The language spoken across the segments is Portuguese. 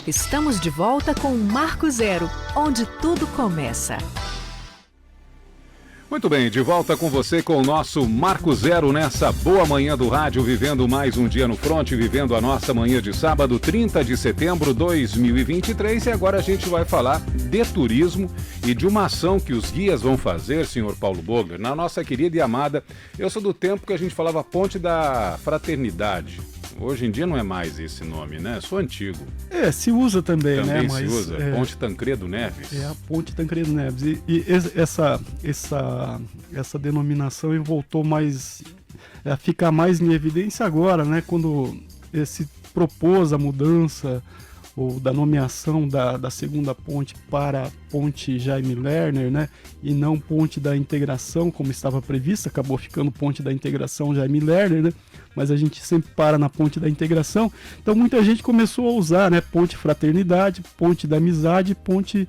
Estamos de volta com Marco Zero, onde tudo começa. Muito bem, de volta com você com o nosso Marco Zero nessa boa manhã do rádio, vivendo mais um dia no fronte, vivendo a nossa manhã de sábado, 30 de setembro de 2023. E agora a gente vai falar de turismo e de uma ação que os guias vão fazer, senhor Paulo Bogler, na nossa querida e amada. Eu sou do tempo que a gente falava Ponte da Fraternidade. Hoje em dia não é mais esse nome, né? Sou antigo. Se usa também, né? Também se usa. Ponte Tancredo Neves. É a Ponte Tancredo Neves. E essa denominação voltou mais a ficar mais em evidência agora, né? Quando se propôs a mudança ou da nomeação da segunda ponte para Ponte Jaime Lerner, né? E não Ponte da Integração, como estava prevista, acabou ficando Ponte da Integração Jaime Lerner, né? Mas a gente sempre para na Ponte da Integração. Então muita gente começou a usar, né? Ponte Fraternidade, Ponte da Amizade, Ponte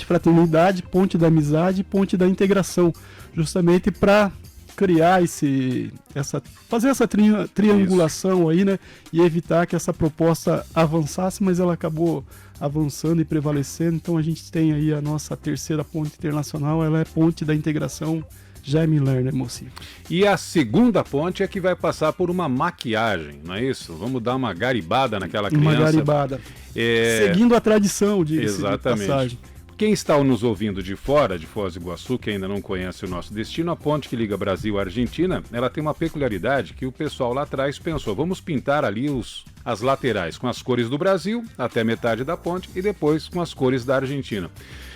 Fraternidade, Ponte da Amizade, Ponte da Integração, justamente para criar fazer essa triangulação aí, né? E evitar que essa proposta avançasse, mas ela acabou avançando e prevalecendo. Então a gente tem aí a nossa terceira ponte internacional, ela é Ponte da Integração Jaime Lerner, mocinho. E a segunda ponte é que vai passar por uma maquiagem, não é isso? Vamos dar uma garibada naquela criança. Uma garibada. Seguindo a tradição, diga-se de passagem. Quem está nos ouvindo de fora, de Foz do Iguaçu, que ainda não conhece o nosso destino, a ponte que liga Brasil à Argentina, ela tem uma peculiaridade que o pessoal lá atrás pensou, vamos pintar ali as laterais com as cores do Brasil, até metade da ponte, e depois com as cores da Argentina.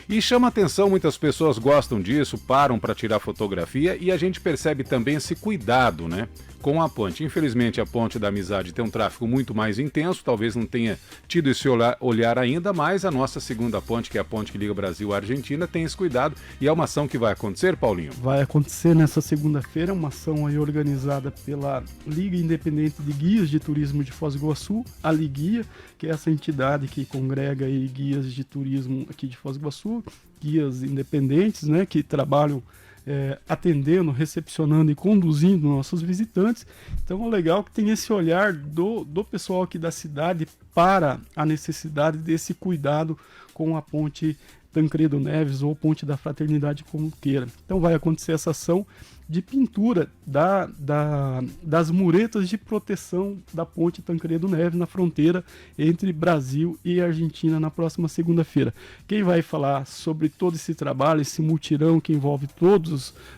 E chama atenção, muitas pessoas gostam disso, param para tirar fotografia e a gente percebe também esse cuidado, né, com a ponte. Infelizmente a Ponte da Amizade tem um tráfego muito mais intenso, talvez não tenha tido esse olhar ainda, mas a nossa segunda ponte, que é a ponte que liga o Brasil à Argentina, tem esse cuidado e é uma ação que vai acontecer, Paulinho? Vai acontecer nessa segunda-feira, uma ação aí organizada pela Liga Independente de Guias de Turismo de Foz do Iguaçu, a Liguia, que é essa entidade que congrega aí guias de turismo aqui de Foz do Iguaçu, guias independentes, né, que trabalham atendendo, recepcionando e conduzindo nossos visitantes. Então é legal que tem esse olhar do pessoal aqui da cidade para a necessidade desse cuidado com a Ponte Tancredo Neves ou Ponte da Fraternidade, como queira. Então vai acontecer essa ação de pintura das muretas de proteção da Ponte Tancredo Neves na fronteira entre Brasil e Argentina na próxima segunda-feira. Quem vai falar sobre todo esse trabalho, esse mutirão que envolve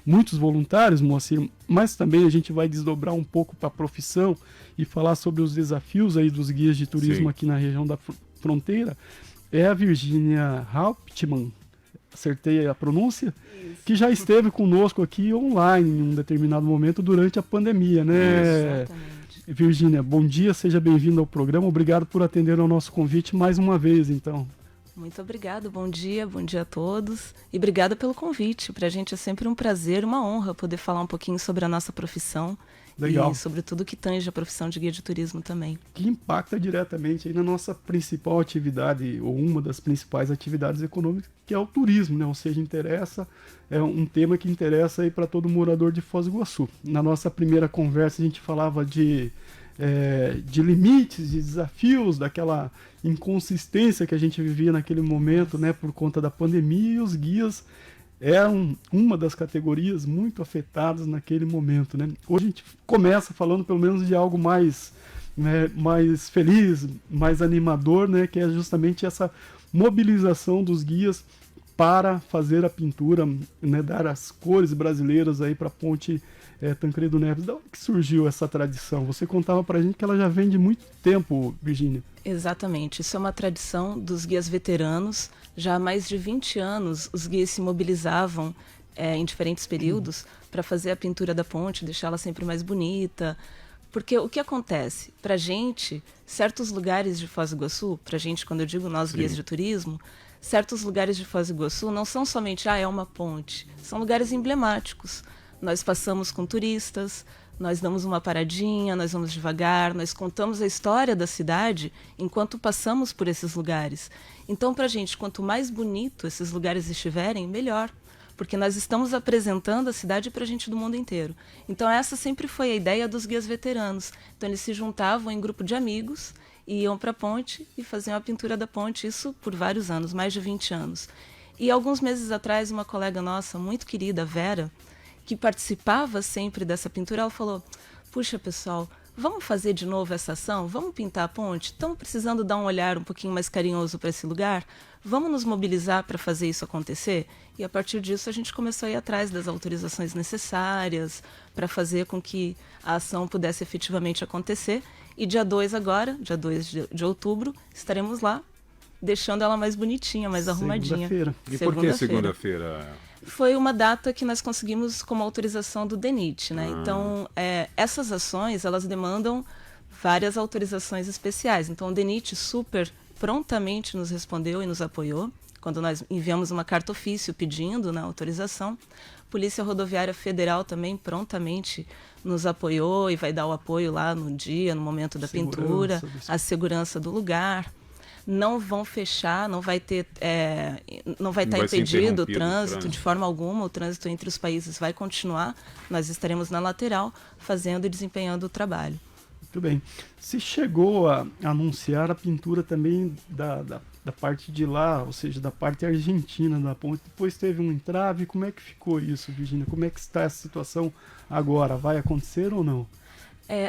muitos voluntários, Moacir, mas também a gente vai desdobrar um pouco para a profissão e falar sobre os desafios aí dos guias de turismo aqui na região da fronteira, é a Virginia Hauptmann, acertei a pronúncia? Isso. Que já esteve conosco aqui online em um determinado momento durante a pandemia, né? Exatamente. Virginia, bom dia, seja bem-vinda ao programa, obrigado por atender ao nosso convite mais uma vez, então. Muito obrigada, bom dia a todos e obrigada pelo convite. Para a gente é sempre um prazer, uma honra poder falar um pouquinho sobre a nossa profissão. Legal. E sobre tudo que tange a profissão de guia de turismo também. Que impacta diretamente aí na nossa principal atividade, ou uma das principais atividades econômicas, que é o turismo, né? Ou seja, é um tema que interessa aí para todo morador de Foz do Iguaçu. Na nossa primeira conversa a gente falava de limites, de desafios, daquela inconsistência que a gente vivia naquele momento, né, por conta da pandemia, e os guias eram uma das categorias muito afetadas naquele momento, né? Hoje a gente começa falando pelo menos de algo mais feliz, mais animador, né? Que é justamente essa mobilização dos guias para fazer a pintura, né? Dar as cores brasileiras aí para a Ponte Tancredo Neves. Da onde que surgiu essa tradição? Você contava para a gente que ela já vem de muito tempo, Virginia. Exatamente, isso é uma tradição dos guias veteranos. Já há mais de 20 anos os guias se mobilizavam em diferentes períodos para fazer a pintura da ponte, deixá-la sempre mais bonita. Porque o que acontece? Para a gente, certos lugares de Foz do Iguaçu, para a gente, quando eu digo nós guias de turismo, certos lugares de Foz do Iguaçu não são somente é uma ponte, são lugares emblemáticos. Nós passamos com turistas, nós damos uma paradinha, nós vamos devagar, nós contamos a história da cidade enquanto passamos por esses lugares. Então, para a gente, quanto mais bonito esses lugares estiverem, melhor. Porque nós estamos apresentando a cidade para a gente do mundo inteiro. Então, essa sempre foi a ideia dos guias veteranos. Então, eles se juntavam em grupo de amigos iam para a ponte e faziam a pintura da ponte, isso por vários anos, mais de 20 anos. E alguns meses atrás, uma colega nossa, muito querida, Vera, que participava sempre dessa pintura, ela falou: puxa, pessoal, vamos fazer de novo essa ação? Vamos pintar a ponte? Estamos precisando dar um olhar um pouquinho mais carinhoso para esse lugar? Vamos nos mobilizar para fazer isso acontecer? E a partir disso a gente começou a ir atrás das autorizações necessárias para fazer com que a ação pudesse efetivamente acontecer. E dia 2 agora, dia 2 de outubro, estaremos lá, deixando ela mais bonitinha, mais arrumadinha. Segunda-feira. E por que segunda-feira? Foi uma data que nós conseguimos como autorização do DENIT, né? Então, essas ações, elas demandam várias autorizações especiais. Então, o DENIT super prontamente nos respondeu e nos apoiou, quando nós enviamos uma carta ofício pedindo, né, autorização. Polícia Rodoviária Federal também prontamente nos apoiou e vai dar o apoio lá no dia, no momento da pintura, a segurança do lugar. Não vão fechar, não vai estar impedido o trânsito de forma alguma. O trânsito entre os países vai continuar. Nós estaremos na lateral fazendo e desempenhando o trabalho. Muito bem. Se chegou a anunciar a pintura também da parte de lá, ou seja, da parte argentina da ponte, depois teve um entrave, como é que ficou isso, Virgínia? Como é que está essa situação agora? Vai acontecer ou não?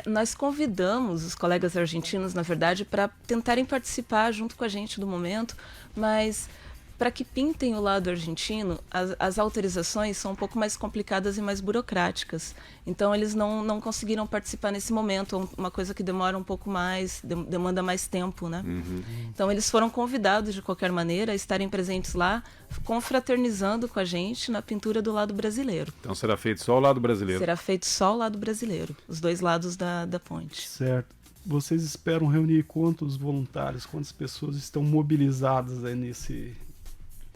Nós convidamos os colegas argentinos, na verdade, para tentarem participar junto com a gente do momento, mas para que pintem o lado argentino, as autorizações são um pouco mais complicadas e mais burocráticas. Então, eles não conseguiram participar nesse momento, uma coisa que demora um pouco mais, demanda mais tempo, né? Uhum. Então, eles foram convidados, de qualquer maneira, a estarem presentes lá, confraternizando com a gente na pintura do lado brasileiro. Então, será feito só o lado brasileiro? Será feito só o lado brasileiro, os dois lados da ponte. Certo. Vocês esperam reunir quantos voluntários, quantas pessoas estão mobilizadas aí nesse...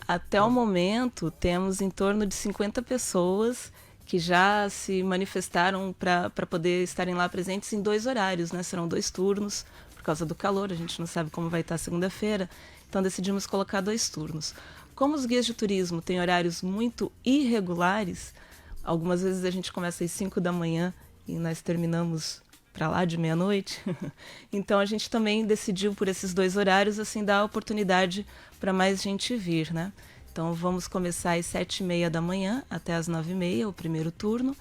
Até o momento, temos em torno de 50 pessoas que já se manifestaram para poder estarem lá presentes em 2 horários, né? Serão 2 turnos, por causa do calor, a gente não sabe como vai estar segunda-feira, então decidimos colocar 2 turnos. Como os guias de turismo têm horários muito irregulares, algumas vezes a gente começa às 5 da manhã e nós terminamos para lá de meia-noite. Então a gente também decidiu por esses 2 horários, assim, dar a oportunidade para mais gente vir, né? Então vamos começar às 7h30 da manhã até às 9h30, o primeiro turno,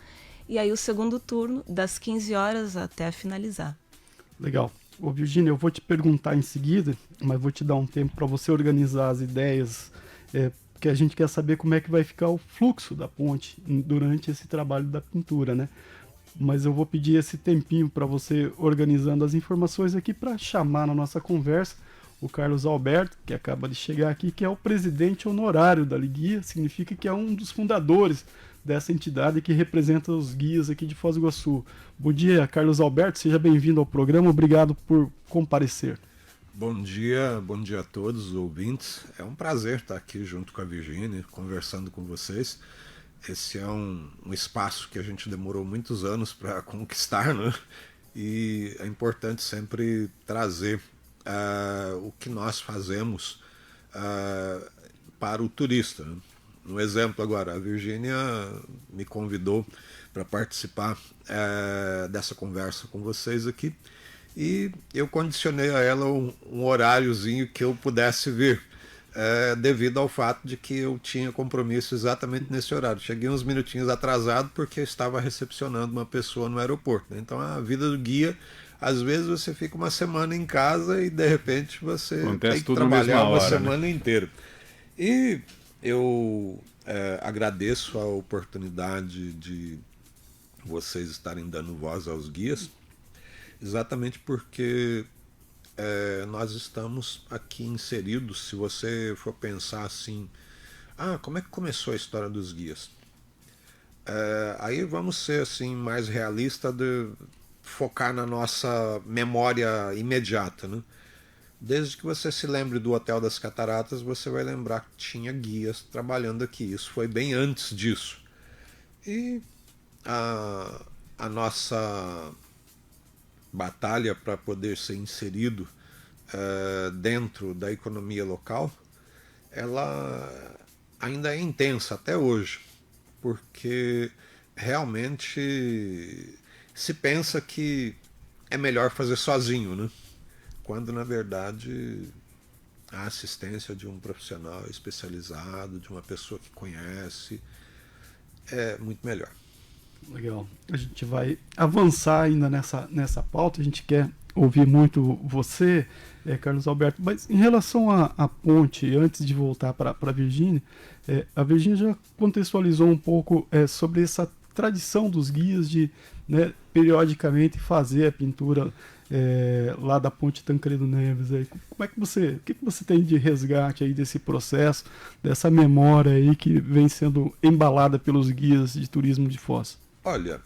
e aí o segundo turno das 15 horas até finalizar. Legal. Ô, Virgínia, eu vou te perguntar em seguida, mas vou te dar um tempo para você organizar as ideias, porque a gente quer saber como é que vai ficar o fluxo da ponte durante esse trabalho da pintura, né? Mas eu vou pedir esse tempinho para você organizando as informações aqui para chamar na nossa conversa o Carlos Alberto, que acaba de chegar aqui, que é o presidente honorário da Liguia, significa que é um dos fundadores dessa entidade que representa os guias aqui de Foz do Iguaçu. Bom dia, Carlos Alberto, seja bem-vindo ao programa, obrigado por comparecer. Bom dia a todos os ouvintes, é um prazer estar aqui junto com a Virgínia, conversando com vocês. Esse é um espaço que a gente demorou muitos anos para conquistar, né? E é importante sempre trazer o que nós fazemos para o turista, né? Um exemplo agora, a Virgínia me convidou para participar dessa conversa com vocês aqui e eu condicionei a ela um horáriozinho que eu pudesse vir. Devido ao fato de que eu tinha compromisso exatamente nesse horário. Cheguei uns minutinhos atrasado porque eu estava recepcionando uma pessoa no aeroporto, né? Então a vida do guia, às vezes você fica uma semana em casa e de repente você tem que trabalhar uma semana inteira. E eu agradeço a oportunidade de vocês estarem dando voz aos guias, exatamente porque nós estamos aqui inseridos. Se você for pensar assim, como é que começou a história dos guias? Aí vamos ser assim, mais realista, de focar na nossa memória imediata, né? Desde que você se lembre do Hotel das Cataratas, você vai lembrar que tinha guias trabalhando aqui. Isso foi bem antes disso. E a nossa batalha para poder ser inserido dentro da economia local, ela ainda é intensa até hoje, porque realmente se pensa que é melhor fazer sozinho, né? quando na verdade a assistência de um profissional especializado, de uma pessoa que conhece, é muito melhor. Legal. A gente vai avançar ainda nessa pauta, a gente quer ouvir muito você, Carlos Alberto, mas em relação à ponte, antes de voltar para a Virgínia, a Virgínia já contextualizou um pouco sobre essa tradição dos guias de, né, periodicamente fazer a pintura lá da ponte Tancredo Neves. Aí. Como é que o que você tem de resgate aí desse processo, dessa memória aí que vem sendo embalada pelos guias de turismo de Foz? Olha,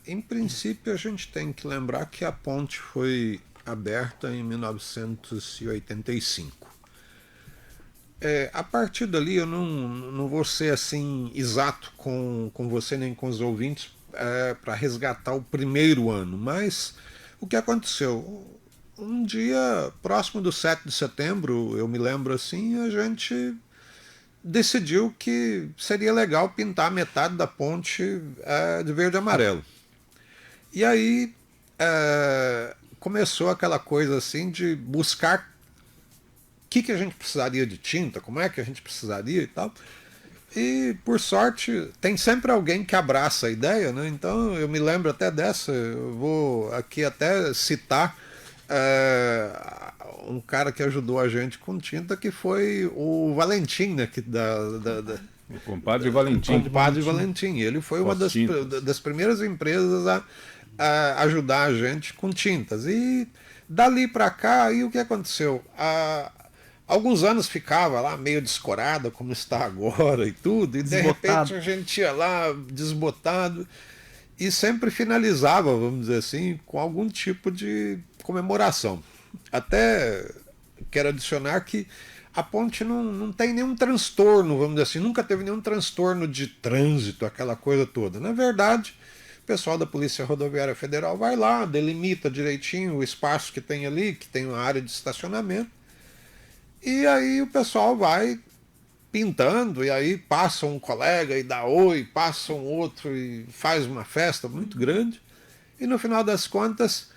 em princípio a gente tem que lembrar que a ponte foi aberta em 1985. A partir dali eu não vou ser assim exato com você nem com os ouvintes para resgatar o primeiro ano, mas o que aconteceu? Um dia próximo do 7 de setembro, eu me lembro assim, a gente decidiu que seria legal pintar metade da ponte de verde e amarelo. E aí começou aquela coisa assim de buscar o que a gente precisaria de tinta, como é que a gente precisaria e tal. E, por sorte, tem sempre alguém que abraça a ideia, né? Então eu me lembro até dessa, eu vou aqui até citar um cara que ajudou a gente com tinta, que foi o Valentim, né? O compadre Valentim. O compadre Valentim. Ele foi uma das primeiras empresas a ajudar a gente com tintas. E dali para cá, aí o que aconteceu? Alguns anos ficava lá meio descorada, como está agora e tudo, e de repente a gente ia lá desbotado e sempre finalizava, vamos dizer assim, com algum tipo de comemoração. Até quero adicionar que a ponte não tem nenhum transtorno, vamos dizer assim, nunca teve nenhum transtorno de trânsito, aquela coisa toda. Na verdade, o pessoal da Polícia Rodoviária Federal vai lá, delimita direitinho o espaço que tem ali, que tem uma área de estacionamento, e aí o pessoal vai pintando, e aí passa um colega e dá oi, passa um outro e faz uma festa muito grande. E no final das contas,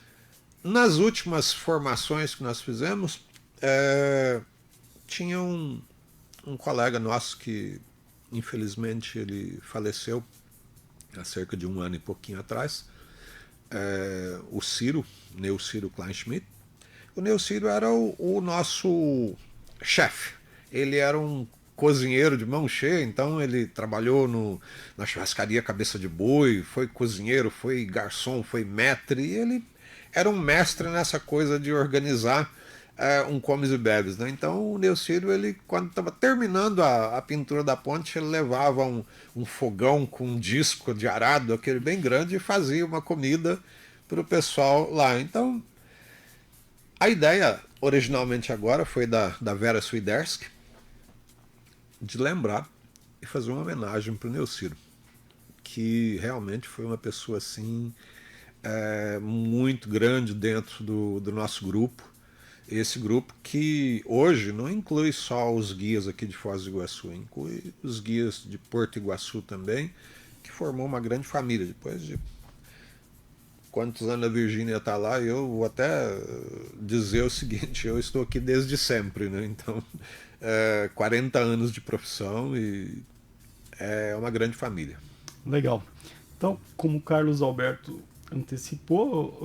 nas últimas formações que nós fizemos, tinha um colega nosso que infelizmente ele faleceu há cerca de um ano e pouquinho atrás, o Ciro, Neu Ciro Kleinschmidt. O Neu Ciro era o nosso chefe. Ele era um cozinheiro de mão cheia, então ele trabalhou na churrascaria Cabeça de Boi, foi cozinheiro, foi garçom, foi maître, e ele era um mestre nessa coisa de organizar um comes e bebes, né? Então o Neucídio, ele, quando estava terminando a pintura da ponte, ele levava um fogão com um disco de arado, aquele bem grande, e fazia uma comida para o pessoal lá. Então a ideia originalmente agora foi da Vera Swiderski, de lembrar e fazer uma homenagem para o Neucídio, que realmente foi uma pessoa assim muito grande dentro do nosso grupo. Esse grupo que hoje não inclui só os guias aqui de Foz do Iguaçu, inclui os guias de Porto Iguaçu também, que formou uma grande família. Depois de quantos anos a Virgínia está lá, eu vou até dizer o seguinte: eu estou aqui desde sempre, né? Então 40 anos de profissão e é uma grande família. Legal. Então, como o Carlos Alberto antecipou,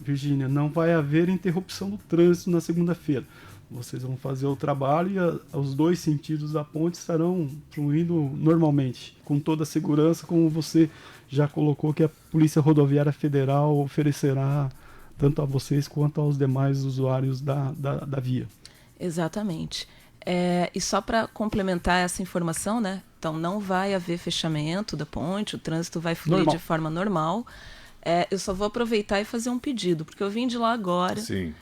Virgínia, não vai haver interrupção do trânsito na segunda-feira. Vocês vão fazer o trabalho e os dois sentidos da ponte estarão fluindo normalmente, com toda a segurança, como você já colocou que a Polícia Rodoviária Federal oferecerá tanto a vocês quanto aos demais usuários da via. Exatamente. E só para complementar essa informação, né? Então não vai haver fechamento da ponte, o trânsito vai fluir de forma normal. Eu só vou aproveitar e fazer um pedido, porque eu vim de lá agora. Sim.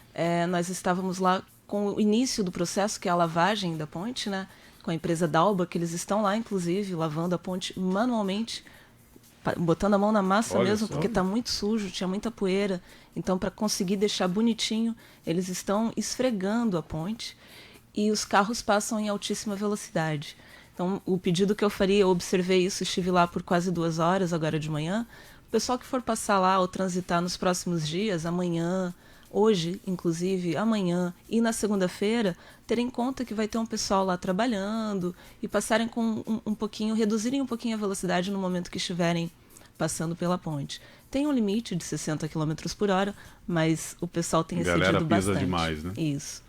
Nós estávamos lá com o início do processo, que é a lavagem da ponte, né? Com a empresa Dalba, que eles estão lá, inclusive, lavando a ponte manualmente, botando a mão na massa. Olha mesmo, só. Porque está muito sujo, tinha muita poeira. Então, para conseguir deixar bonitinho, eles estão esfregando a ponte e os carros passam em altíssima velocidade. Então, o pedido que eu faria, eu observei isso, estive lá por quase 2 horas agora de manhã. O pessoal que for passar lá ou transitar nos próximos dias, amanhã, hoje, inclusive, amanhã e na segunda-feira, terem em conta que vai ter um pessoal lá trabalhando e passarem com um pouquinho, reduzirem um pouquinho a velocidade no momento que estiverem passando pela ponte. Tem um limite de 60 km por hora, mas o pessoal tem excedido bastante. Pisa demais, né? Isso.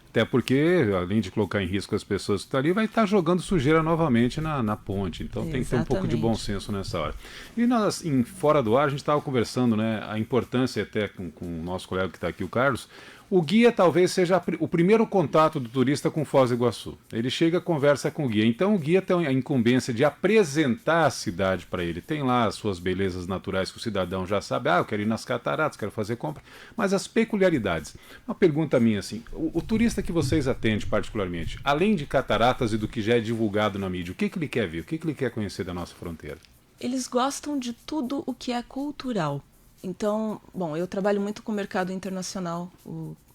Até porque, além de colocar em risco as pessoas que estão ali, vai estar jogando sujeira novamente na ponte. Então tem que ter um pouco de bom senso nessa hora. E nós, fora do ar, a gente estava conversando, né, a importância até com o nosso colega que está aqui, o Carlos. O guia talvez seja o primeiro contato do turista com Foz do Iguaçu. Ele chega, conversa com o guia. Então o guia tem a incumbência de apresentar a cidade para ele. Tem lá as suas belezas naturais que o cidadão já sabe. Eu quero ir nas cataratas, quero fazer compra. Mas as peculiaridades. Uma pergunta minha assim, o turista que vocês atendem particularmente, além de cataratas e do que já é divulgado na mídia, o que ele quer ver? O que ele quer conhecer da nossa fronteira? Eles gostam de tudo o que é cultural. Então, bom, eu trabalho muito com o mercado internacional,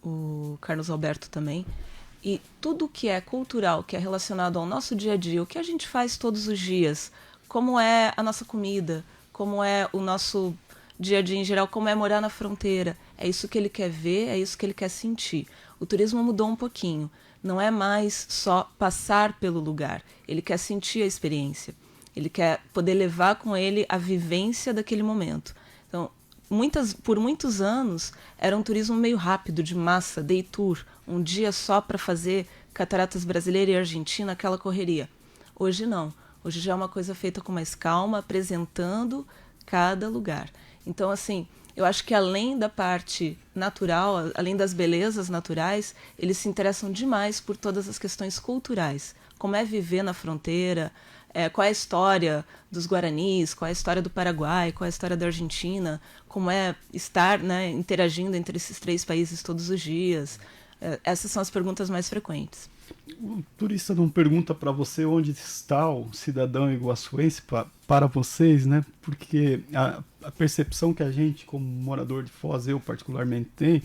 o Carlos Alberto também, e tudo que é cultural, que é relacionado ao nosso dia a dia, o que a gente faz todos os dias, como é a nossa comida, como é o nosso dia a dia em geral, como é morar na fronteira, é isso que ele quer ver, é isso que ele quer sentir. O turismo mudou um pouquinho, não é mais só passar pelo lugar, ele quer sentir a experiência, ele quer poder levar com ele a vivência daquele momento. Então, por muitos anos, era um turismo meio rápido, de massa, day tour, um dia só para fazer Cataratas Brasileira e Argentina, aquela correria. Hoje não. Hoje já é uma coisa feita com mais calma, apresentando cada lugar. Então, assim, eu acho que além da parte natural, além das belezas naturais, eles se interessam demais por todas as questões culturais. Como é viver na fronteira, qual é a história dos Guaranis, qual é a história do Paraguai, qual é a história da Argentina, como é estar, né, interagindo entre esses três países todos os dias. Essas são as perguntas mais frequentes. O turista não pergunta para você onde está o cidadão iguaçuense para vocês, né? Porque a percepção que a gente, como morador de Foz, eu particularmente tenho,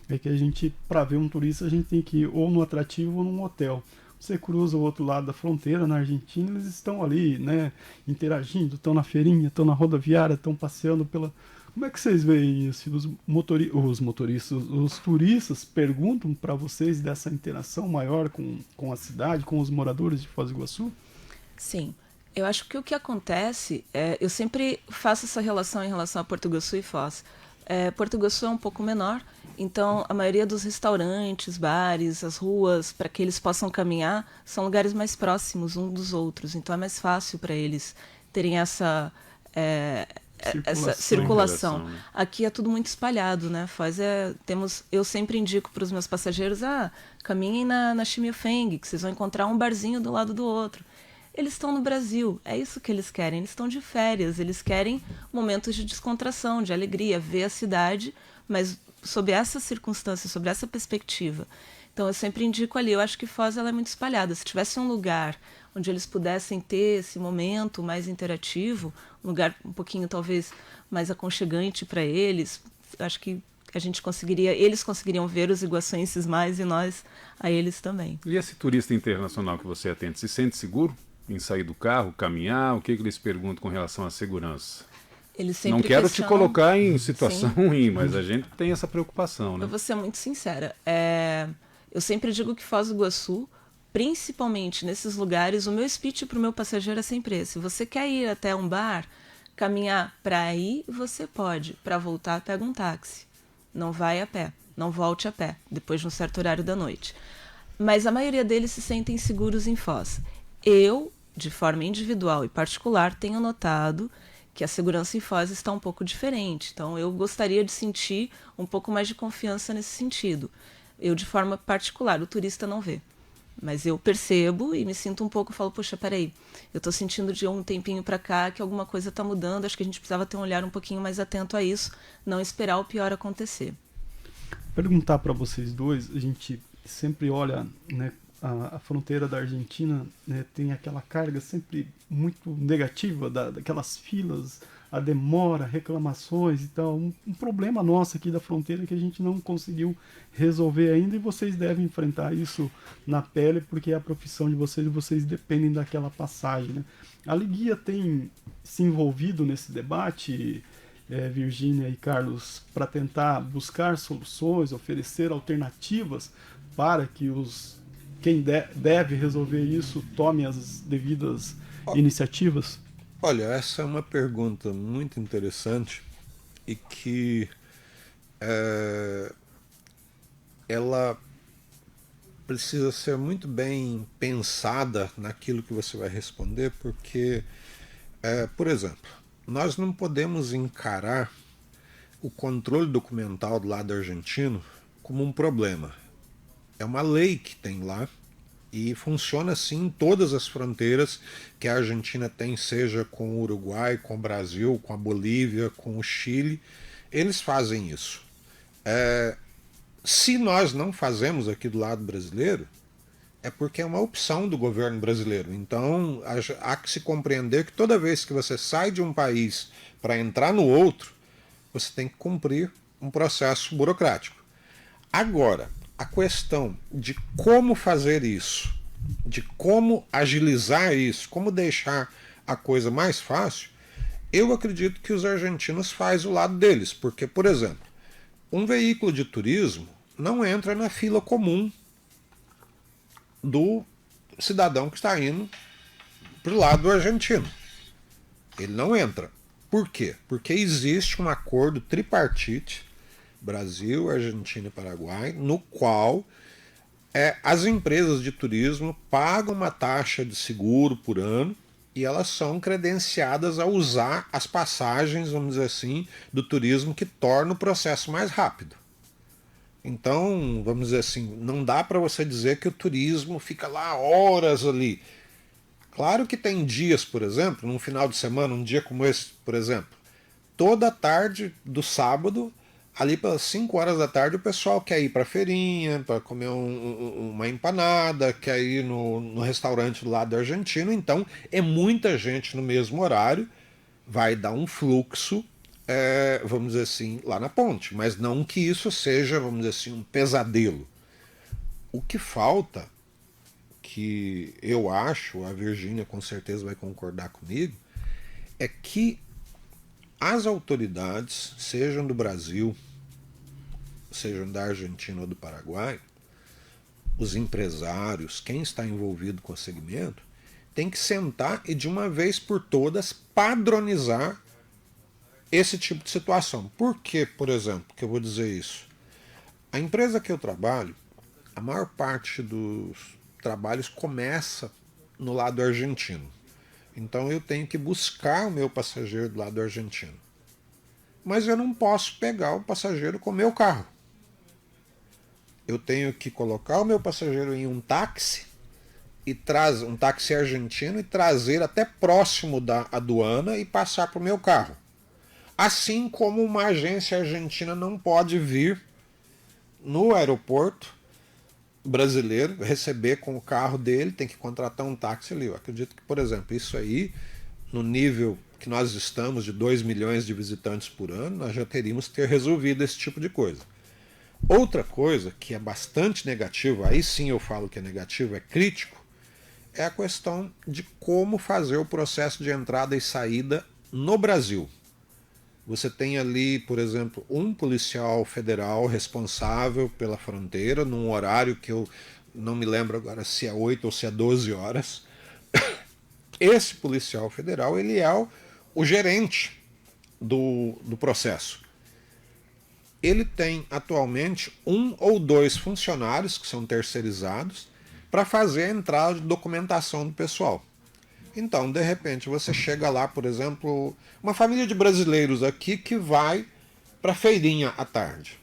é que a gente, para ver um turista, a gente tem que ir ou no atrativo ou num hotel. Você cruza o outro lado da fronteira, na Argentina, eles estão ali, né, interagindo, estão na feirinha, estão na rodoviária, estão passeando pela... Como é que vocês veem isso? Os turistas perguntam para vocês dessa interação maior com a cidade, com os moradores de Foz do Iguaçu? Sim. Eu acho que o que acontece, eu sempre faço essa relação em relação a Porto Iguaçu e Foz. Porto Iguaçu é um pouco menor, então a maioria dos restaurantes, bares, as ruas, para que eles possam caminhar, são lugares mais próximos uns dos outros. Então é mais fácil para eles terem essa circulação. Né? Aqui é tudo muito espalhado, né? Eu sempre indico para os meus passageiros, caminhem na Chimiofeng, que vocês vão encontrar um barzinho do lado do outro. Eles estão no Brasil, é isso que eles querem, eles estão de férias, eles querem momentos de descontração, de alegria, ver a cidade, mas sob essa circunstância, sob essa perspectiva. Então eu sempre indico ali, eu acho que Foz ela é muito espalhada. Se tivesse um lugar onde eles pudessem ter esse momento mais interativo, um lugar um pouquinho talvez mais aconchegante para eles, acho que eles conseguiriam ver os iguaçuenses mais e nós a eles também. E esse turista internacional que você atende, se sente seguro em sair do carro, caminhar? O que eles perguntam com relação à segurança? Eles sempre Não quero te colocar em situação ruim, mas a gente tem essa preocupação, né? Eu vou ser muito sincera. Eu sempre digo que Foz do Iguaçu, principalmente nesses lugares, o meu speech para o meu passageiro é sempre esse. Se você quer ir até um bar, caminhar para ir, você pode. Para voltar, pega um táxi. Não vai a pé, não volte a pé, depois de um certo horário da noite. Mas a maioria deles se sentem seguros em Foz. Eu, de forma individual e particular, tenho notado que a segurança em Foz está um pouco diferente. Então, eu gostaria de sentir um pouco mais de confiança nesse sentido. Eu, de forma particular, o turista não vê. Mas eu percebo e me sinto um pouco, falo, poxa, peraí, eu estou sentindo de um tempinho para cá que alguma coisa está mudando, acho que a gente precisava ter um olhar um pouquinho mais atento a isso, não esperar o pior acontecer. Perguntar para vocês dois, a gente sempre olha, né, a fronteira da Argentina, né, tem aquela carga sempre muito negativa daquelas filas, a demora, reclamações e tal. Um problema nosso aqui da fronteira que a gente não conseguiu resolver ainda, e vocês devem enfrentar isso na pele, porque é a profissão de vocês e vocês dependem daquela passagem, né? A Liguia tem se envolvido nesse debate, Virgínia e Carlos, para tentar buscar soluções, oferecer alternativas para que quem deve resolver isso tome as devidas iniciativas? Olha, essa é uma pergunta muito interessante e que ela precisa ser muito bem pensada naquilo que você vai responder, porque, por exemplo, nós não podemos encarar o controle documental do lado argentino como um problema. É uma lei que tem lá e funciona assim em todas as fronteiras que a Argentina tem, seja com o Uruguai, com o Brasil, com a Bolívia, com o Chile. Eles fazem isso. Se nós não fazemos aqui do lado brasileiro, é porque é uma opção do governo brasileiro. Então há que se compreender que toda vez que você sai de um país para entrar no outro, você tem que cumprir um processo burocrático. Agora, a questão de como fazer isso, de como agilizar isso, como deixar a coisa mais fácil, eu acredito que os argentinos fazem o lado deles. Porque, por exemplo, um veículo de turismo não entra na fila comum do cidadão que está indo para o lado argentino. Ele não entra. Por quê? Porque existe um acordo tripartite, Brasil, Argentina e Paraguai, no qual as empresas de turismo pagam uma taxa de seguro por ano e elas são credenciadas a usar as passagens, vamos dizer assim, do turismo, que torna o processo mais rápido. Então, vamos dizer assim, não dá para você dizer que o turismo fica lá horas ali. Claro que tem dias, por exemplo, num final de semana, um dia como esse, por exemplo, toda tarde do sábado, ali pelas 5 horas da tarde, o pessoal quer ir para a feirinha, para comer uma empanada, quer ir no restaurante do lado argentino. Então, é muita gente no mesmo horário, vai dar um fluxo, vamos dizer assim, lá na ponte. Mas não que isso seja, vamos dizer assim, um pesadelo. O que falta, que eu acho, a Virgínia com certeza vai concordar comigo, é que as autoridades, sejam do Brasil, sejam da Argentina ou do Paraguai, os empresários, quem está envolvido com o segmento, tem que sentar e de uma vez por todas padronizar esse tipo de situação. Por que, por exemplo, que eu vou dizer isso? A empresa que eu trabalho, a maior parte dos trabalhos começa no lado argentino. Então eu tenho que buscar o meu passageiro do lado argentino. Mas eu não posso pegar o passageiro com o meu carro. Eu tenho que colocar o meu passageiro em um táxi, um táxi argentino, e trazer até próximo da aduana e passar para o meu carro. Assim como uma agência argentina não pode vir no aeroporto brasileiro receber com o carro dele, tem que contratar um táxi ali. Eu acredito que, por exemplo, isso aí, no nível que nós estamos de 2 milhões de visitantes por ano, nós já teríamos que ter resolvido esse tipo de coisa. Outra coisa que é bastante negativa, aí sim eu falo que é negativo, é crítico, é a questão de como fazer o processo de entrada e saída no Brasil. Você tem ali, por exemplo, um policial federal responsável pela fronteira, num horário que eu não me lembro agora se é 8 ou se é 12 horas. Esse policial federal, ele é o gerente do processo. Ele tem atualmente 1 ou 2 funcionários que são terceirizados para fazer a entrada de documentação do pessoal. Então, de repente, você chega lá, por exemplo, uma família de brasileiros aqui que vai para a feirinha à tarde.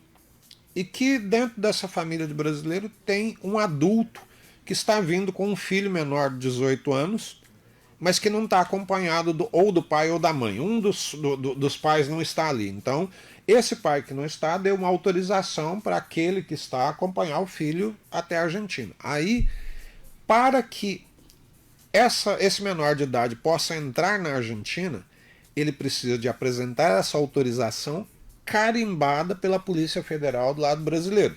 E que dentro dessa família de brasileiros tem um adulto que está vindo com um filho menor de 18 anos, mas que não está acompanhado ou do pai ou da mãe. Um dos pais não está ali. Então, esse pai que não está deu uma autorização para aquele que está acompanhar o filho até a Argentina. Aí, para que esse menor de idade possa entrar na Argentina, ele precisa de apresentar essa autorização carimbada pela Polícia Federal do lado brasileiro.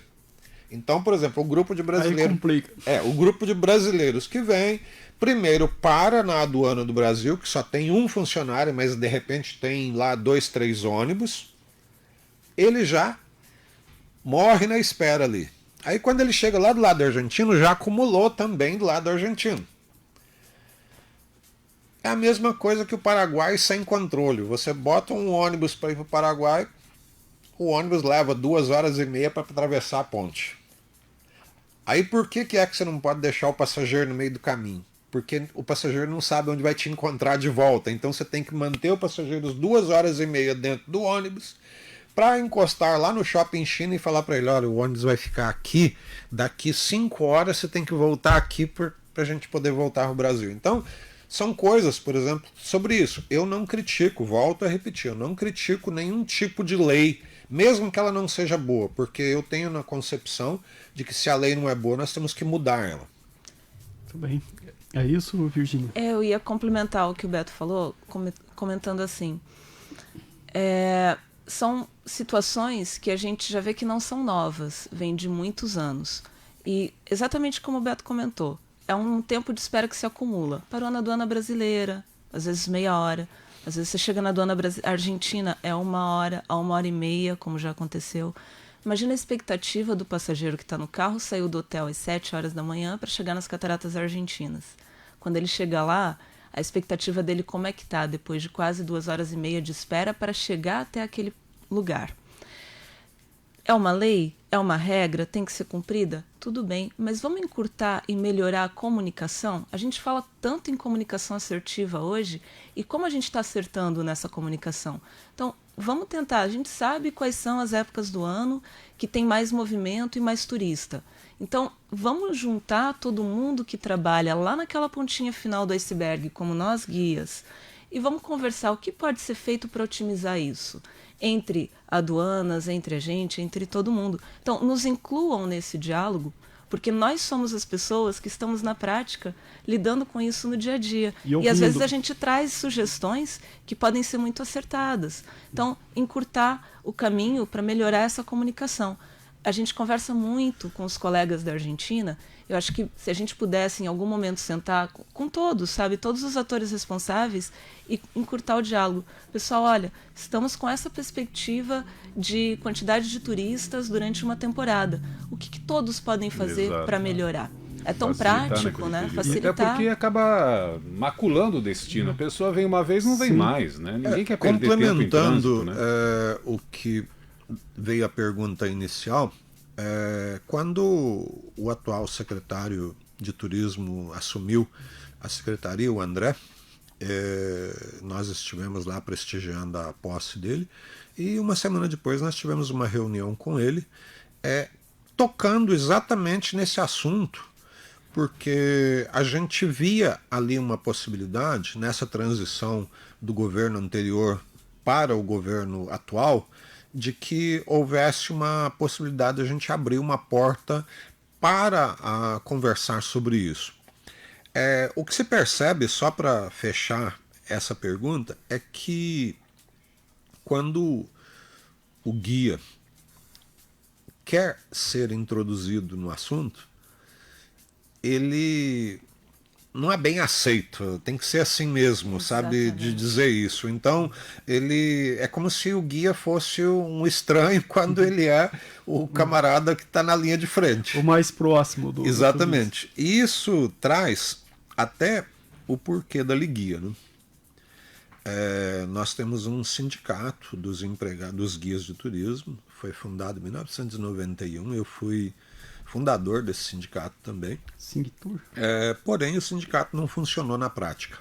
Então, por exemplo, o grupo de brasileiros. Aí complica. O grupo de brasileiros que vem, primeiro para na aduana do Brasil, que só tem um funcionário, mas de repente tem lá 2, 3 ônibus. Ele já morre na espera ali. Aí quando ele chega lá do lado argentino, já acumulou também do lado argentino. É a mesma coisa que o Paraguai sem controle. Você bota um ônibus para ir para o Paraguai, o ônibus leva 2h30 para atravessar a ponte. Aí por que é que você não pode deixar o passageiro no meio do caminho? Porque o passageiro não sabe onde vai te encontrar de volta. Então você tem que manter o passageiro 2h30 dentro do ônibus para encostar lá no Shopping China e falar para ele, olha, o ônibus vai ficar aqui, daqui 5 horas você tem que voltar aqui para a gente poder voltar ao Brasil. Então, são coisas, por exemplo, sobre isso. Eu não critico, volto a repetir, eu não critico nenhum tipo de lei, mesmo que ela não seja boa, porque eu tenho na concepção de que se a lei não é boa, nós temos que mudar ela. Muito bem. É isso, Virgínia? Eu ia complementar o que o Beto falou, comentando assim. São situações que a gente já vê que não são novas, vêm de muitos anos. E exatamente como o Beto comentou, é um tempo de espera que se acumula. Parou na aduana brasileira, às vezes meia hora. Às vezes você chega na aduana argentina, é 1h a 1h30, como já aconteceu. Imagina a expectativa do passageiro que está no carro, saiu do hotel às 7 horas da manhã para chegar nas Cataratas Argentinas. Quando ele chega lá, a expectativa dele como é que está, depois de quase 2h30 de espera para chegar até aquele lugar. É uma lei? É uma regra? Tem que ser cumprida? Tudo bem, mas vamos encurtar e melhorar a comunicação? A gente fala tanto em comunicação assertiva hoje, e como a gente está acertando nessa comunicação? Então, vamos tentar. A gente sabe quais são as épocas do ano que tem mais movimento e mais turista. Então, vamos juntar todo mundo que trabalha lá naquela pontinha final do iceberg, como nós guias, e vamos conversar o que pode ser feito para otimizar isso. Entre aduanas, entre a gente, entre todo mundo. Então, nos incluam nesse diálogo, porque nós somos as pessoas que estamos na prática lidando com isso no dia a dia. E às vezes a gente traz sugestões que podem ser muito acertadas. Então, encurtar o caminho para melhorar essa comunicação. A gente conversa muito com os colegas da Argentina. Eu acho que se a gente pudesse em algum momento sentar com todos, sabe, todos os atores responsáveis e encurtar o diálogo. Pessoal, olha, estamos com essa perspectiva de quantidade de turistas durante uma temporada. O que todos podem fazer para melhorar? É tão prático, né? Facilitar. É porque acaba maculando o destino. A pessoa vem uma vez, não vem mais, né? Ninguém quer perder tempo em trânsito, né? O que veio a pergunta inicial, quando o atual secretário de Turismo assumiu a secretaria, o André, nós estivemos lá prestigiando a posse dele, e uma semana depois nós tivemos uma reunião com ele, tocando exatamente nesse assunto, porque a gente via ali uma possibilidade, nessa transição do governo anterior para o governo atual, de que houvesse uma possibilidade de a gente abrir uma porta para conversar sobre isso. O que se percebe, só para fechar essa pergunta, é que quando o guia quer ser introduzido no assunto, ele não é bem aceito, tem que ser assim mesmo, sabe, de dizer isso. Então, ele é como se o guia fosse um estranho quando ele é o camarada que está na linha de frente. O mais próximo do Exatamente. E isso traz até o porquê da liguia, né? Nós temos um sindicato dos empregados, dos guias de turismo, foi fundado em 1991, eu fui fundador desse sindicato também. Singtur. Porém, o sindicato não funcionou na prática.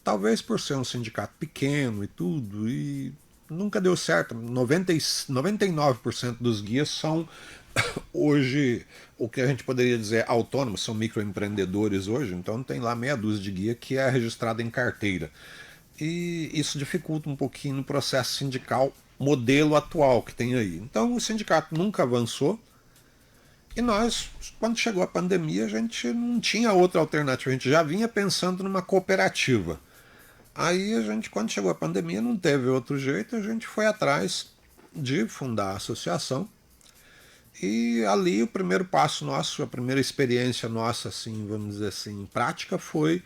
Talvez por ser um sindicato pequeno e tudo, e nunca deu certo. 99% dos guias são hoje o que a gente poderia dizer autônomos, são microempreendedores hoje, então tem lá meia dúzia de guia que é registrado em carteira. E isso dificulta um pouquinho o processo sindical modelo atual que tem aí. Então o sindicato nunca avançou, e nós, quando chegou a pandemia, a gente não tinha outra alternativa, a gente já vinha pensando numa cooperativa. Aí a gente, quando chegou a pandemia, não teve outro jeito, a gente foi atrás de fundar a associação, E ali o primeiro passo nosso, a primeira experiência nossa, assim, vamos dizer assim, prática foi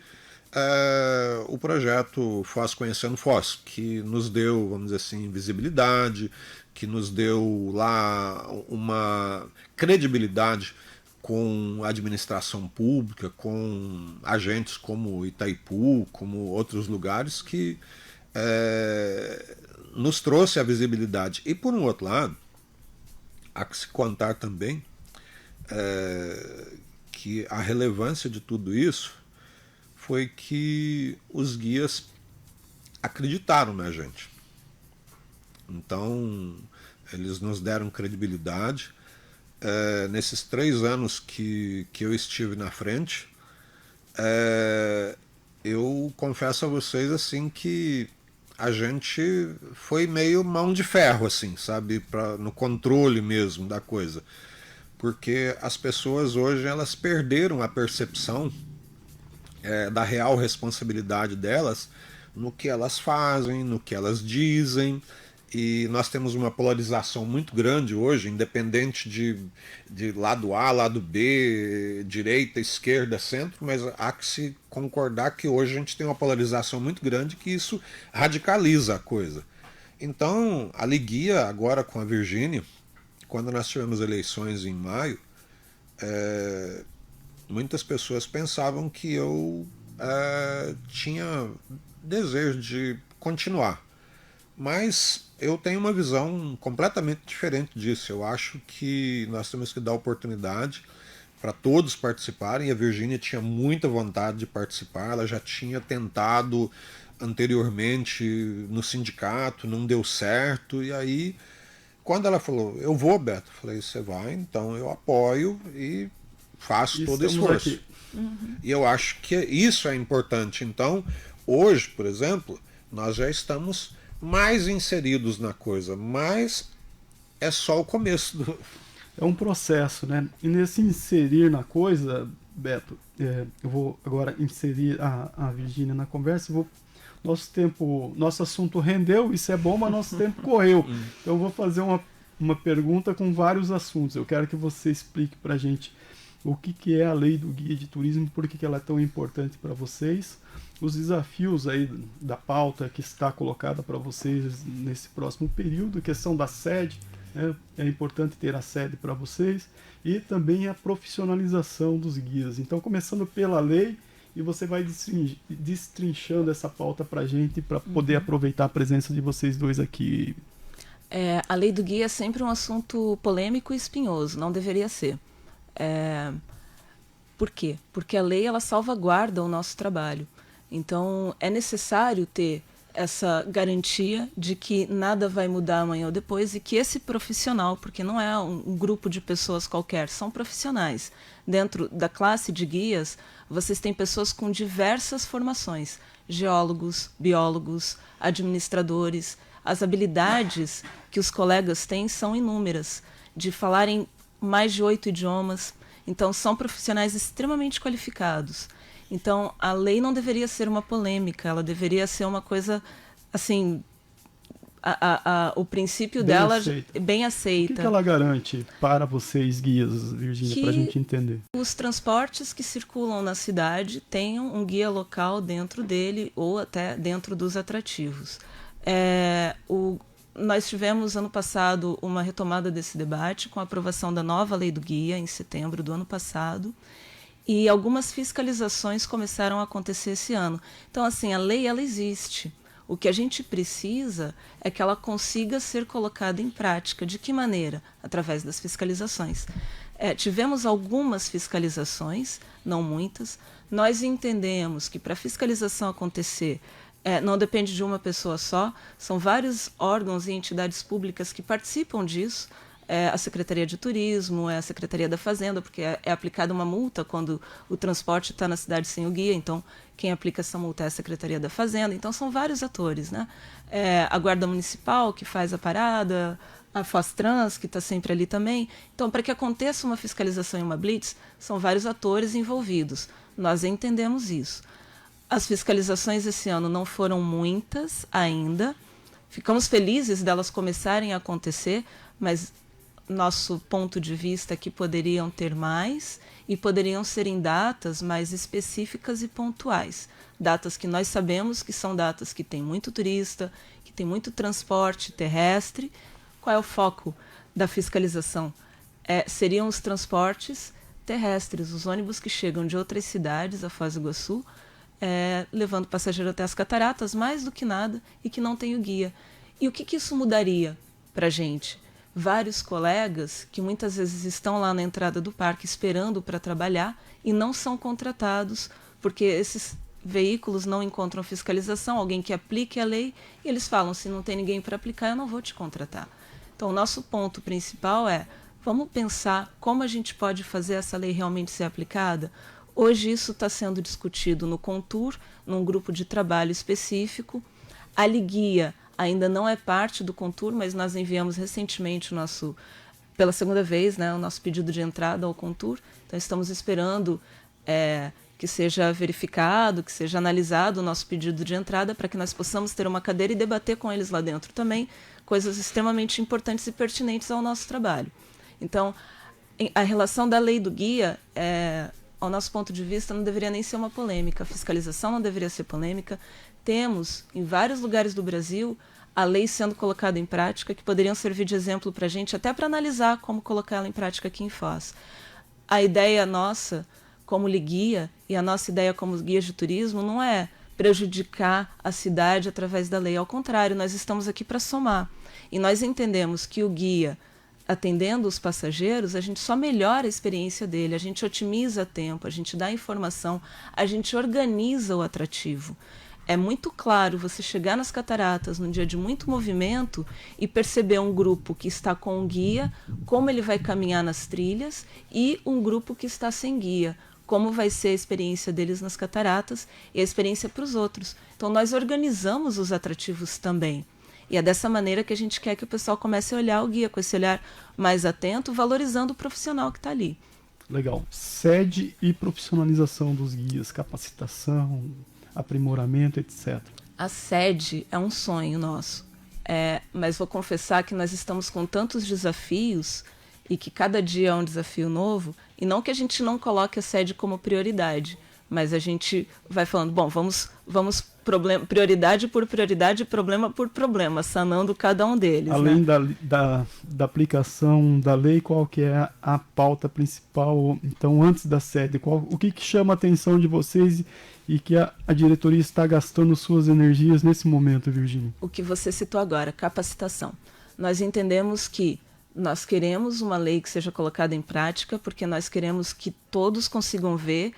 o projeto Foz Conhecendo Foz, que nos deu, vamos dizer assim, visibilidade, que nos deu lá uma credibilidade com a administração pública, com agentes como Itaipu, como outros lugares, que nos trouxe a visibilidade. E por um outro lado, há que se contar também que a relevância de tudo isso foi que os guias acreditaram na gente. Então, eles nos deram credibilidade. Nesses 3 anos que eu estive na frente, eu confesso a vocês assim que a gente foi meio mão de ferro, assim, sabe, no controle mesmo da coisa. Porque as pessoas hoje elas perderam a percepção da real responsabilidade delas no que elas fazem, no que elas dizem. E nós temos uma polarização muito grande hoje, independente de lado A, lado B, direita, esquerda, centro, mas há que se concordar que hoje a gente tem uma polarização muito grande, que isso radicaliza a coisa. Então, a Liguia, agora com a Virgínia, quando nós tivemos eleições em maio, muitas pessoas pensavam que eu tinha desejo de continuar. Mas eu tenho uma visão completamente diferente disso. Eu acho que nós temos que dar oportunidade para todos participarem. A Virgínia tinha muita vontade de participar, ela já tinha tentado anteriormente no sindicato, não deu certo. E aí, quando ela falou, eu vou, Beto, eu falei, você vai, então eu apoio e faço todo o esforço. E eu acho que isso é importante. Então, hoje, por exemplo, nós já estamos mais inseridos na coisa, mas é só o começo. É um processo, né? E nesse inserir na coisa, Beto, eu vou agora inserir a Virgínia na conversa. Nosso assunto rendeu, isso é bom, mas nosso tempo correu. Então eu vou fazer uma pergunta com vários assuntos. Eu quero que você explique pra gente o que é a lei do guia de turismo, por que ela é tão importante para vocês, os desafios aí da pauta que está colocada para vocês nesse próximo período, questão da sede, né? É importante ter a sede para vocês, e também a profissionalização dos guias. Então, começando pela lei, e você vai destrinchando essa pauta para a gente, para poder aproveitar a presença de vocês dois aqui. A lei do guia é sempre um assunto polêmico e espinhoso, não deveria ser. Por quê? Porque a lei ela salvaguarda o nosso trabalho. Então, é necessário ter essa garantia de que nada vai mudar amanhã ou depois e que esse profissional, porque não é um grupo de pessoas qualquer, são profissionais. Dentro da classe de guias, vocês têm pessoas com diversas formações, geólogos, biólogos, administradores. As habilidades que os colegas têm são inúmeras, de falarem mais de 8 idiomas. Então, são profissionais extremamente qualificados. Então, a lei não deveria ser uma polêmica, ela deveria ser uma coisa, assim, o princípio bem dela aceita. Bem aceita. O que ela garante para vocês, guias, Virgínia, para a gente entender? Os transportes que circulam na cidade tenham um guia local dentro dele ou até dentro dos atrativos. Nós tivemos, ano passado, uma retomada desse debate com a aprovação da nova lei do guia, em setembro do ano passado, e algumas fiscalizações começaram a acontecer esse ano. Então, assim, a lei ela existe. O que a gente precisa é que ela consiga ser colocada em prática. De que maneira? Através das fiscalizações. Tivemos algumas fiscalizações, não muitas. Nós entendemos que para a fiscalização acontecer, não depende de uma pessoa só, são vários órgãos e entidades públicas que participam disso. A Secretaria de Turismo, a Secretaria da Fazenda, porque é aplicada uma multa quando o transporte está na cidade sem o guia, então quem aplica essa multa é a Secretaria da Fazenda. Então são vários atores, né? A Guarda Municipal, que faz a parada, a Fostrans, que está sempre ali também. Então, para que aconteça uma fiscalização e uma blitz, são vários atores envolvidos. Nós entendemos isso. As fiscalizações esse ano não foram muitas ainda. Ficamos felizes delas começarem a acontecer, mas nosso ponto de vista é que poderiam ter mais e poderiam ser em datas mais específicas e pontuais. Datas que nós sabemos que são datas que tem muito turista, que tem muito transporte terrestre. Qual é o foco da fiscalização? Seriam os transportes terrestres, os ônibus que chegam de outras cidades a Foz do Iguaçu, levando passageiro até as cataratas, mais do que nada, e que não tem o guia. E o que isso mudaria para a gente? Vários colegas que muitas vezes estão lá na entrada do parque esperando para trabalhar e não são contratados porque esses veículos não encontram fiscalização, alguém que aplique a lei, e eles falam, se não tem ninguém para aplicar, eu não vou te contratar. Então, o nosso ponto principal vamos pensar como a gente pode fazer essa lei realmente ser aplicada. Hoje isso está sendo discutido no Contur, num grupo de trabalho específico. A Liguia ainda não é parte do Contur, mas nós enviamos recentemente pela segunda vez, o nosso pedido de entrada ao Contur. Então, estamos esperando que seja verificado, que seja analisado o nosso pedido de entrada para que nós possamos ter uma cadeira e debater com eles lá dentro também coisas extremamente importantes e pertinentes ao nosso trabalho. Então, a relação da lei do guia, ao nosso ponto de vista, não deveria nem ser uma polêmica. A fiscalização não deveria ser polêmica. Temos, em vários lugares do Brasil, a lei sendo colocada em prática, que poderiam servir de exemplo para a gente, até para analisar como colocar ela em prática aqui em Foz. A ideia nossa, como Liguia, e a nossa ideia como guias de turismo, não é prejudicar a cidade através da lei. Ao contrário, nós estamos aqui para somar. E nós entendemos que o guia, atendendo os passageiros, a gente só melhora a experiência dele, a gente otimiza tempo, a gente dá informação, a gente organiza o atrativo. É muito claro você chegar nas cataratas num dia de muito movimento e perceber um grupo que está com um guia, como ele vai caminhar nas trilhas, e um grupo que está sem guia, como vai ser a experiência deles nas cataratas e a experiência para os outros. Então, nós organizamos os atrativos também. E é dessa maneira que a gente quer que o pessoal comece a olhar o guia, com esse olhar mais atento, valorizando o profissional que está ali. Legal. Sede e profissionalização dos guias, capacitação, aprimoramento, etc. A sede é um sonho nosso. Mas vou confessar que nós estamos com tantos desafios e que cada dia é um desafio novo, e não que a gente não coloque a sede como prioridade, mas a gente vai falando, bom, vamos prioridade por prioridade, problema por problema, sanando cada um deles. Além da aplicação da lei, qual que é a pauta principal, então, antes da sede? O que chama a atenção de vocês e que a diretoria está gastando suas energias nesse momento, Virgínia? O que você citou agora, capacitação. Nós entendemos que nós queremos uma lei que seja colocada em prática, porque nós queremos que todos consigam ver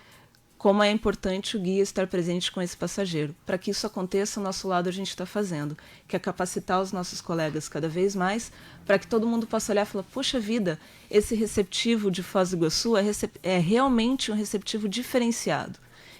como é importante o guia estar presente com esse passageiro. Para que isso aconteça, o nosso lado a gente está fazendo, que é capacitar os nossos colegas cada vez mais, para que todo mundo possa olhar e falar, poxa vida, esse receptivo de Foz do Iguaçu é realmente um receptivo diferenciado.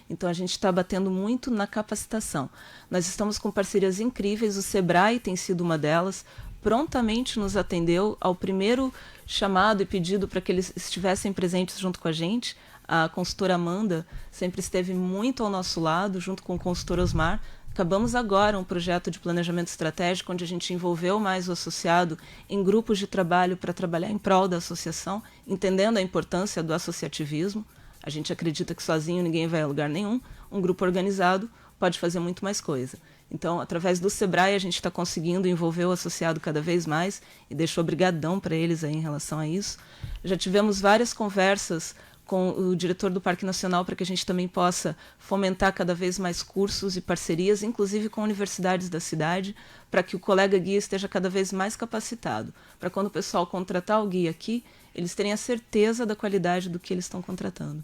Então, a gente está batendo muito na capacitação. Nós estamos com parcerias incríveis, o Sebrae tem sido uma delas, prontamente nos atendeu ao primeiro chamado e pedido para que eles estivessem presentes junto com a gente. A consultora Amanda sempre esteve muito ao nosso lado, junto com o consultor Osmar. Acabamos agora um projeto de planejamento estratégico, onde a gente envolveu mais o associado em grupos de trabalho para trabalhar em prol da associação, entendendo a importância do associativismo. A gente acredita que sozinho ninguém vai a lugar nenhum. Um grupo organizado pode fazer muito mais coisa. Então, através do Sebrae, a gente está conseguindo envolver o associado cada vez mais e deixou obrigadão para eles aí em relação a isso. Já tivemos várias conversas com o diretor do Parque Nacional para que a gente também possa fomentar cada vez mais cursos e parcerias, inclusive com universidades da cidade, para que o colega guia esteja cada vez mais capacitado, para quando o pessoal contratar o guia aqui, eles terem a certeza da qualidade do que eles estão contratando.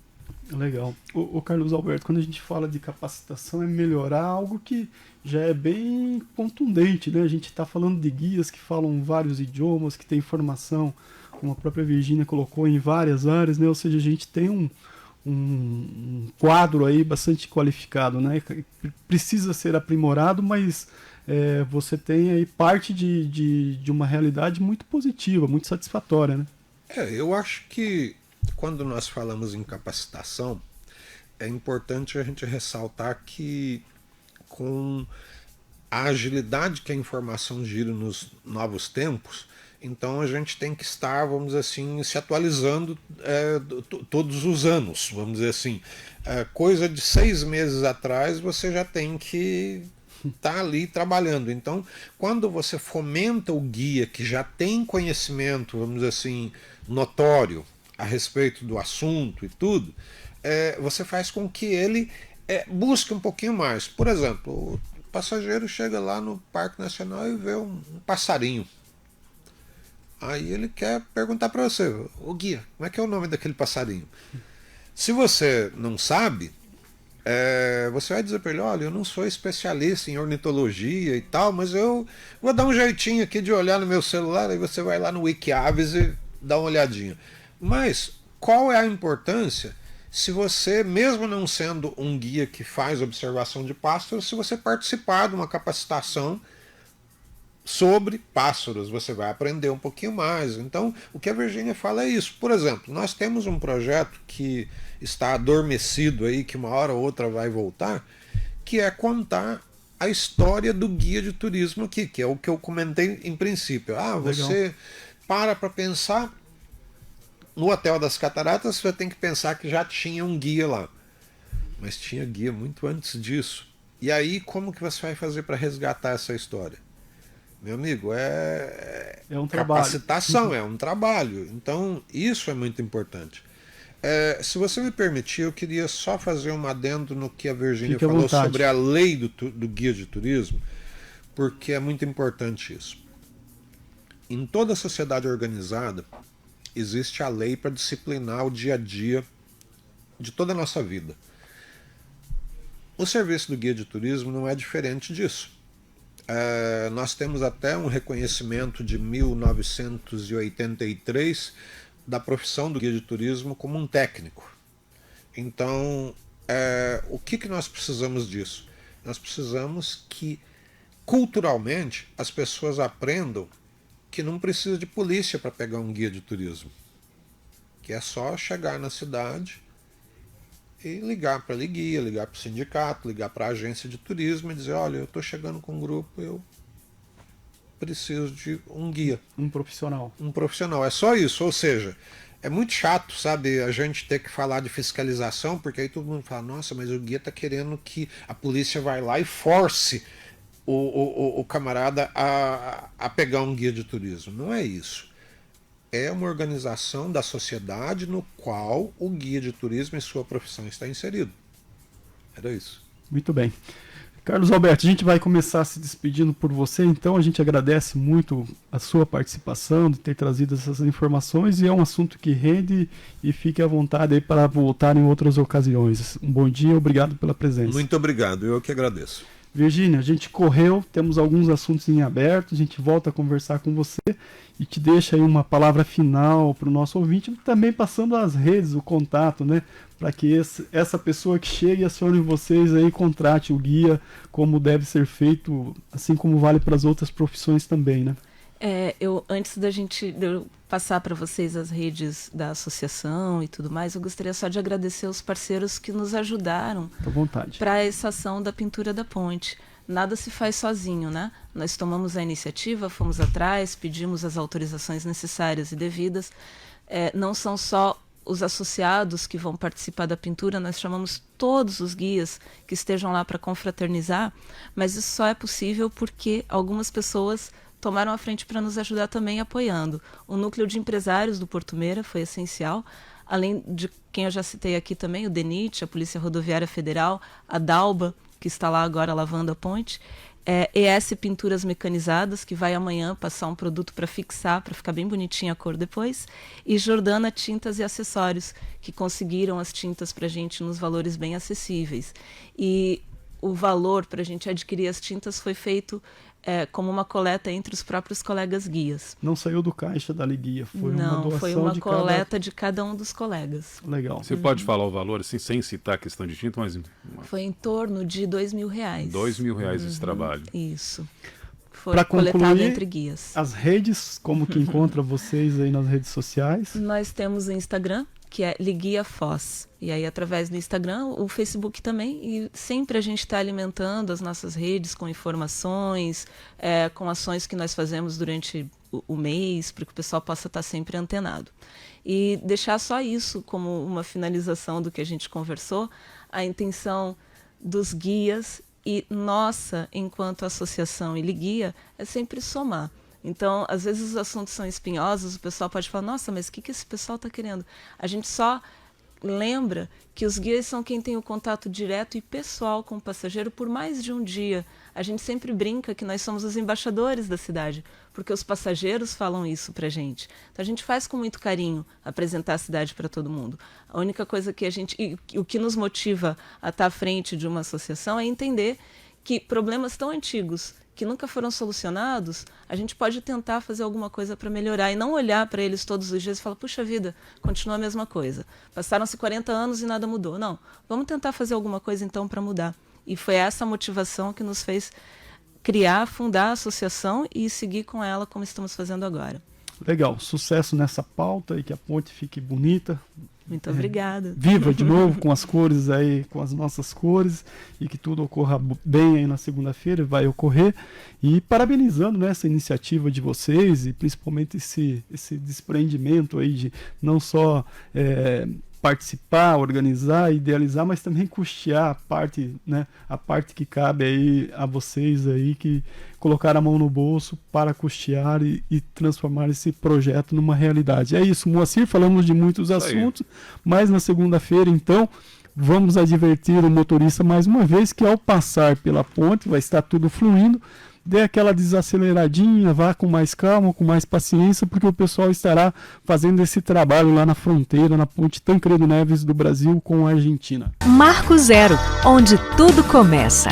Legal. O Carlos Alberto, quando a gente fala de capacitação, é melhorar algo que já é bem contundente, né? A gente está falando de guias que falam vários idiomas, que têm formação, como a própria Virgínia colocou, em várias áreas, né? Ou seja, a gente tem um quadro aí bastante qualificado, né? Precisa ser aprimorado, mas você tem aí parte de uma realidade muito positiva, muito satisfatória, né? Eu acho que quando nós falamos em capacitação, é importante a gente ressaltar que com a agilidade que a informação gira nos novos tempos, Então a gente tem que estar, vamos dizer assim, se atualizando todos os anos, vamos dizer assim. Coisa de 6 meses atrás você já tem que estar ali trabalhando. Então, quando você fomenta o guia que já tem conhecimento, vamos dizer assim, notório a respeito do assunto e tudo, você faz com que ele busque um pouquinho mais. Por exemplo, o passageiro chega lá no Parque Nacional e vê um passarinho. Aí ele quer perguntar para você, o guia, como é que é o nome daquele passarinho? Se você não sabe, você vai dizer para ele, olha, eu não sou especialista em ornitologia e tal, mas eu vou dar um jeitinho aqui de olhar no meu celular, aí você vai lá no Wikiaves e dá uma olhadinha. Mas qual é a importância se você, mesmo não sendo um guia que faz observação de pássaros, se você participar de uma capacitação sobre pássaros, você vai aprender um pouquinho mais. Então, o que a Virgínia fala é isso. Por exemplo, nós temos um projeto que está adormecido aí, que uma hora ou outra vai voltar, que é contar a história do guia de turismo aqui, que é o que eu comentei em princípio. Você para pensar no Hotel das Cataratas, você tem que pensar que já tinha um guia lá. Mas tinha guia muito antes disso. E aí, como que você vai fazer para resgatar essa história? Meu amigo, é um capacitação, trabalho. É um trabalho. Então, isso é muito importante. Se você me permitir, eu queria só fazer um adendo no que a Virgínia falou sobre a lei do guia de turismo, porque é muito importante isso. Em toda sociedade organizada, existe a lei para disciplinar o dia a dia de toda a nossa vida. O serviço do guia de turismo não é diferente disso. Nós temos até um reconhecimento de 1983 da profissão do guia de turismo como um técnico. Então, o que nós precisamos disso? Nós precisamos que, culturalmente, as pessoas aprendam que não precisa de polícia para pegar um guia de turismo. Que é só chegar na cidade e ligar para a Liguia, ligar para o sindicato, ligar para a agência de turismo e dizer, olha, eu estou chegando com um grupo, eu preciso de um guia. Um profissional. Um profissional, é só isso. Ou seja, é muito chato, sabe, a gente ter que falar de fiscalização, porque aí todo mundo fala, nossa, mas o guia está querendo que a polícia vai lá e force o camarada a pegar um guia de turismo. Não é isso. É uma organização da sociedade no qual o guia de turismo e sua profissão está inserido. Era isso. Muito bem. Carlos Alberto, a gente vai começar se despedindo por você, então a gente agradece muito a sua participação, de ter trazido essas informações, e é um assunto que rende, e fique à vontade aí para voltar em outras ocasiões. Um bom dia, obrigado pela presença. Muito obrigado, eu que agradeço. Virgínia, a gente correu, temos alguns assuntos em aberto, a gente volta a conversar com você e te deixa aí uma palavra final para o nosso ouvinte, também passando as redes, o contato, né, para que essa pessoa que chega e acione vocês aí, contrate o guia como deve ser feito, assim como vale para as outras profissões também, né? Antes de eu passar para vocês as redes da associação e tudo mais, eu gostaria só de agradecer os parceiros que nos ajudaram para essa ação da pintura da ponte. Nada se faz sozinho, né? Nós tomamos a iniciativa, fomos atrás, pedimos as autorizações necessárias e devidas. Não são só os associados que vão participar da pintura, nós chamamos todos os guias que estejam lá para confraternizar, mas isso só é possível porque algumas pessoas tomaram a frente para nos ajudar também apoiando. O núcleo de empresários do Porto Meira foi essencial, além de quem eu já citei aqui também, o DENIT, a Polícia Rodoviária Federal, a Dalba, que está lá agora lavando a ponte, ES Pinturas Mecanizadas, que vai amanhã passar um produto para fixar, para ficar bem bonitinha a cor depois, e Jordana Tintas e Acessórios, que conseguiram as tintas para a gente nos valores bem acessíveis. E o valor para a gente adquirir as tintas foi feito como uma coleta entre os próprios colegas guias. Não saiu do caixa da Liguia, foi uma doação. Não, foi uma coleta de cada um dos colegas. Legal. Você pode falar o valor, assim, sem citar a questão de tinta, mas... Foi em torno de R$2.000. R$2.000 esse trabalho. Isso. Foi coletado entre guias. As redes, como que encontra vocês aí nas redes sociais? Nós temos o Instagram, que é Liguia Foz. E aí, através do Instagram, o Facebook também, e sempre a gente está alimentando as nossas redes com informações, com ações que nós fazemos durante o mês, para que o pessoal possa estar sempre antenado. E deixar só isso como uma finalização do que a gente conversou, a intenção dos guias e nossa, enquanto associação e Liguia, é sempre somar. Então, às vezes os assuntos são espinhosos, o pessoal pode falar, nossa, mas o que esse pessoal está querendo? A gente só lembra que os guias são quem tem o contato direto e pessoal com o passageiro por mais de um dia. A gente sempre brinca que nós somos os embaixadores da cidade, porque os passageiros falam isso pra gente. Então a gente faz com muito carinho apresentar a cidade para todo mundo. A única coisa que o que nos motiva a estar à frente de uma associação é entender que problemas tão antigos que nunca foram solucionados, a gente pode tentar fazer alguma coisa para melhorar e não olhar para eles todos os dias e falar, puxa vida, continua a mesma coisa. Passaram-se 40 anos e nada mudou. Não, vamos tentar fazer alguma coisa então para mudar. E foi essa motivação que nos fez fundar a associação e seguir com ela como estamos fazendo agora. Legal, sucesso nessa pauta e que a ponte fique bonita. Muito obrigada. Viva de novo com as cores aí, com as nossas cores, e que tudo ocorra bem aí na segunda-feira, vai ocorrer. E parabenizando, né, essa iniciativa de vocês e principalmente esse desprendimento aí de não só participar, organizar, idealizar, mas também custear a parte, né, a parte que cabe aí a vocês aí que colocaram a mão no bolso para custear e transformar esse projeto numa realidade. É isso, Moacir, falamos de muitos assuntos, mas na segunda-feira, então, vamos advertir o motorista mais uma vez que ao passar pela ponte vai estar tudo fluindo, dê aquela desaceleradinha, vá com mais calma, com mais paciência, porque o pessoal estará fazendo esse trabalho lá na fronteira, na ponte Tancredo Neves do Brasil com a Argentina. Marco Zero, onde tudo começa.